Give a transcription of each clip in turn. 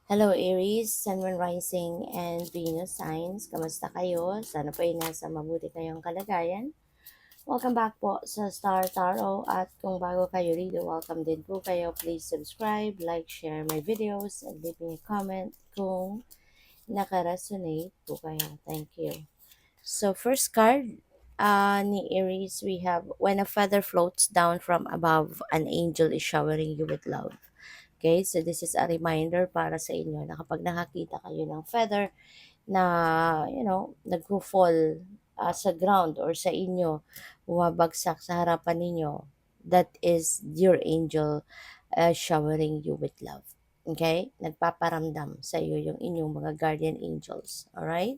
Hello Aries, Sun, Moon, Rising, and Venus signs. Kamusta kayo? Sana po ay nasa mabuti kayong kalagayan. Welcome back po sa Star Tarot at kung bago kayo rito, welcome din po kayo. Please subscribe, like, share my videos, and leave me a comment kung naka-resonate po kayo. Thank you. So first card ni Aries, we have when a feather floats down from above, an angel is showering you with love. Okay, so this is a reminder para sa inyo na kapag nakakita kayo ng feather na, nagpo-fall sa ground or sa inyo, bumabagsak sa harapan ninyo, that is your angel showering you with love. Okay? Nagpaparamdam sa iyo yung inyong mga guardian angels. Alright?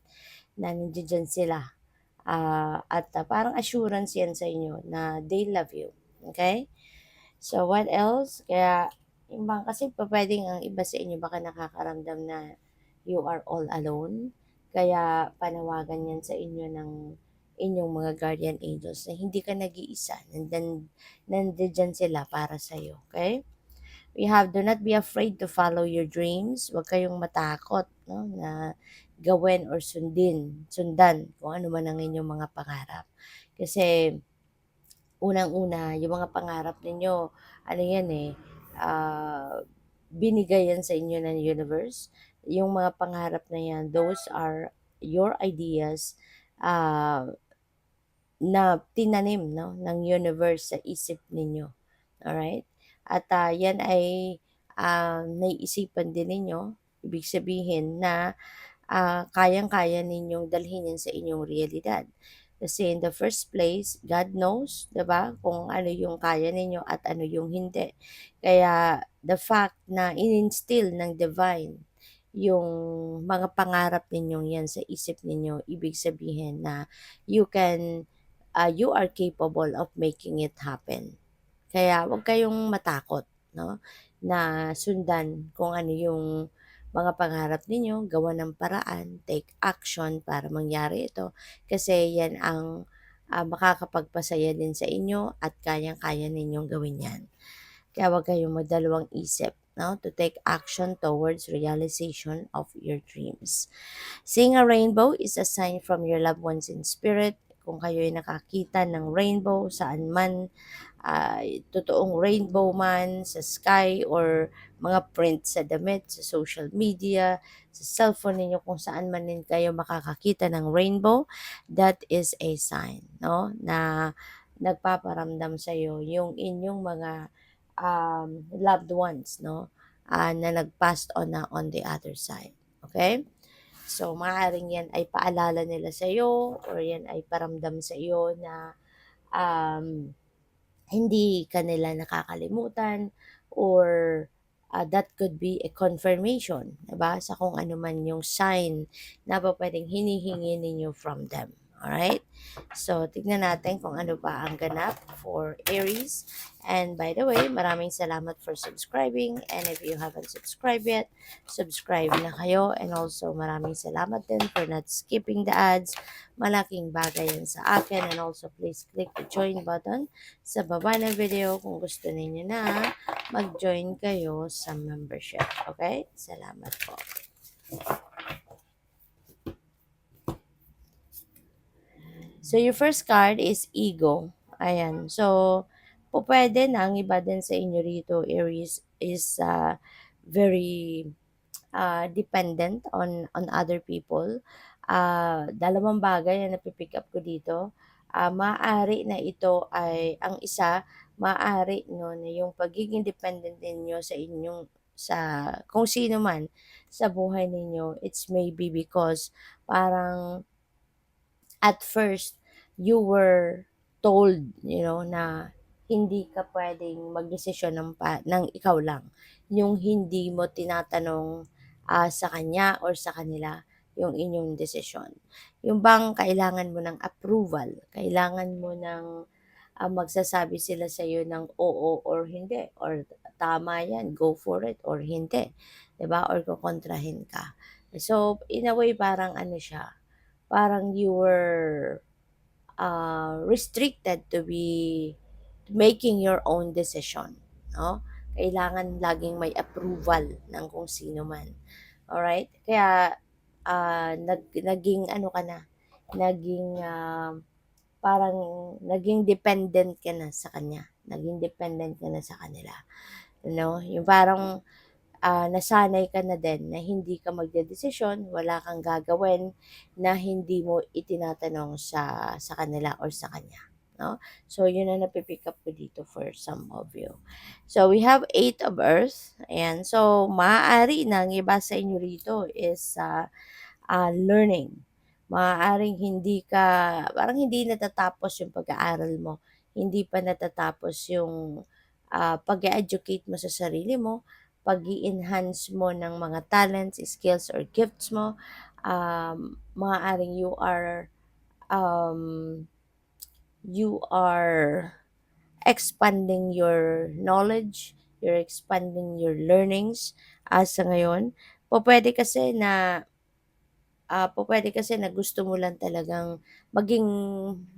Na nandiyan sila. At parang assurance yan sa inyo na they love you. Okay? So, what else? Kaya, yung bang kasi pwedeng ang iba sa inyo baka nakakaramdam na you are all alone. Kaya, panawagan yan sa inyo ng inyong mga guardian angels na hindi ka nag-iisa. Nandiyan sila para sa iyo. Okay? We have, do not be afraid to follow your dreams. Huwag kayong matakot, no, na gawin or sundan kung ano man ang inyong mga pangarap. Kasi, unang-una, yung mga pangarap ninyo, ano yan binigay yan sa inyo ng universe. Yung mga pangarap na yan, those are your ideas uh, na tinanim, no, ng universe sa isip ninyo. Alright? At yan ay naiisipan din ninyo. Ibig sabihin na kayang-kaya ninyong dalhin yan sa inyong realidad. Kasi in the first place, God knows, 'di ba, kung ano yung kaya ninyo at ano yung hindi. Kaya the fact na in-instill ng divine yung mga pangarap ninyong yan sa isip ninyo, ibig sabihin na you are capable of making it happen. Kaya huwag kayong matakot, no, na sundan kung ano yung mga pangarap ninyo, gawa ng paraan, take action para mangyari ito. Kasi yan ang makakapagpasaya din sa inyo at kayang-kaya ninyong gawin yan. Kaya huwag kayong magdalawang isip, no, to take action towards realization of your dreams. Seeing a rainbow is a sign from your loved ones in spirit. Kung kayo ay nakakita ng rainbow saan man, totoong rainbow man sa sky or mga print sa damit, sa social media, sa cellphone ninyo, kung saan man din kayo makakakita ng rainbow, that is a sign, no, na nagpaparamdam sa iyo yung inyong mga loved ones, no, na nag-passed on na on the other side. Okay? So, maaaring yan ay paalala nila sa iyo or yan ay paramdam sa iyo na um, hindi ka nila nakakalimutan or that could be a confirmation, diba? Sa kung ano man yung sign na pwedeng hinihingi ninyo from them. Alright? So, tignan natin kung ano pa ang ganap for Aries. And by the way, maraming salamat for subscribing. And if you haven't subscribed yet, subscribe na kayo. And also, maraming salamat din for not skipping the ads. Malaking bagay yan sa akin. And also, please click the join button sa baba ng video kung gusto ninyo na mag-join kayo sa membership. Okay? Salamat po. So, your first card is ego. Ayan. So, po pwede na ang iba din sa inyo rito, Aries, is very dependent on other people. Dalawang bagay na napipick up ko dito. Maaari na ito ay, ang isa, maaari no, na yung pagiging dependent ninyo sa inyong sa kung sino man sa buhay ninyo, it's maybe because parang at first you were told, na hindi ka pwedeng magdesisyon ng ikaw lang. Yung hindi mo tinatanong sa kanya or sa kanila yung inyong desisyon. Yung bang kailangan mo ng approval, kailangan mo ng magsasabi sila sa iyo ng oo or hindi, or tama yan, go for it, or hindi. 'Di ba? Or kukontrahin ka. So, in a way, parang ano siya, parang you were restricted to be making your own decision, no? kailangan laging may approval ng kung sino man. Alright? Kaya naging ano ka na, naging parang naging dependent ka na sa kanya. Naging dependent ka na sa kanila. Yung parang nasanay ka na din na hindi ka magdedesisyon, wala kang gagawin na hindi mo itinatanong sa kanila or sa kanya. No? So, yun ang napipick up ko dito for some of you. So, we have 8 of Earth. Ayan. So, maaari na ang iba sa inyo rito is learning. Maaaring parang hindi natatapos yung pag-aaral mo. Hindi pa natatapos yung pag-educate mo sa sarili mo, pag enhance mo ng mga talents, skills, or gifts mo. Maaaring um, you are expanding your knowledge, you're expanding your learnings sa ngayon. Pwede kasi na gusto mo lang talagang maging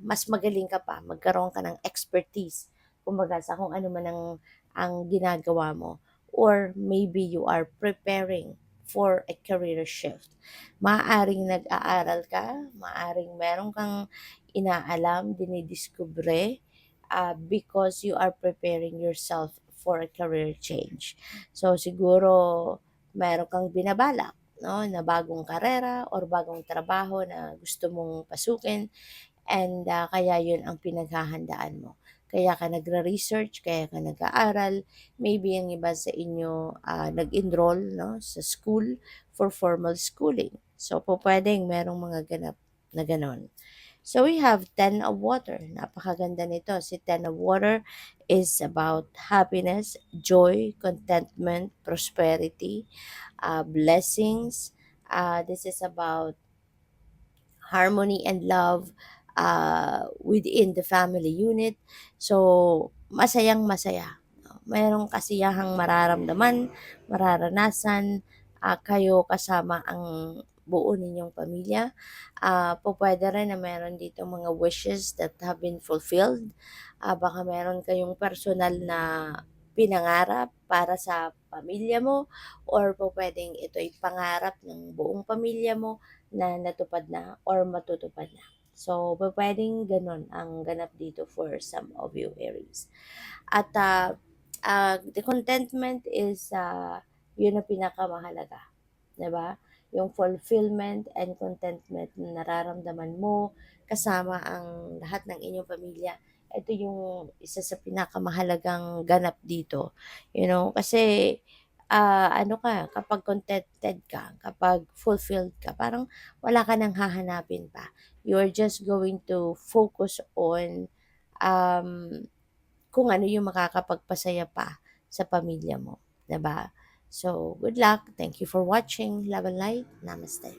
mas magaling ka pa, magkaroon ka ng expertise, kumbaga sa kung ano man ang ginagawa mo. Or maybe you are preparing for a career shift. Maaaring nag-aaral ka, maaaring meron kang inaalam, dinidiskubre, because you are preparing yourself for a career change. So siguro meron kang binabalak, no, na bagong karera or bagong trabaho na gusto mong pasukin, and kaya yun ang pinaghahandaan mo. Kaya ka nagre-research, kaya ka nag-aaral, maybe ang iba sa inyo nag-enroll, no, sa school for formal schooling. So po pwedeng merong mga ganap na ganon. So we have 10 of Water. Napakaganda nito. Si 10 of Water is about happiness, joy, contentment, prosperity, blessings. This is about harmony and love within the family unit. So, masayang masaya. Mayroong kasiyahang mararamdaman, mararanasan, kayo kasama ang buo ninyong pamilya. Pwede rin na meron dito mga wishes that have been fulfilled. Baka meron kayong personal na pinangarap para sa pamilya mo, or pwedeng ito'y pangarap ng buong pamilya mo na natupad na or matutupad na. So, pwedeng ganun ang ganap dito for some of you Aries. At the contentment is yun ang pinakamahalaga. 'Di ba? Yung fulfillment and contentment na nararamdaman mo kasama ang lahat ng inyong pamilya. Ito yung isa sa pinakamahalagang ganap dito. Kasi ano ka, kapag contented ka, kapag fulfilled ka, parang wala ka nang hahanapin pa. You're just going to focus on um, kung ano yung makakapagpasaya pa sa pamilya mo, 'di ba? So, good luck. Thank you for watching. Love and light. Namaste.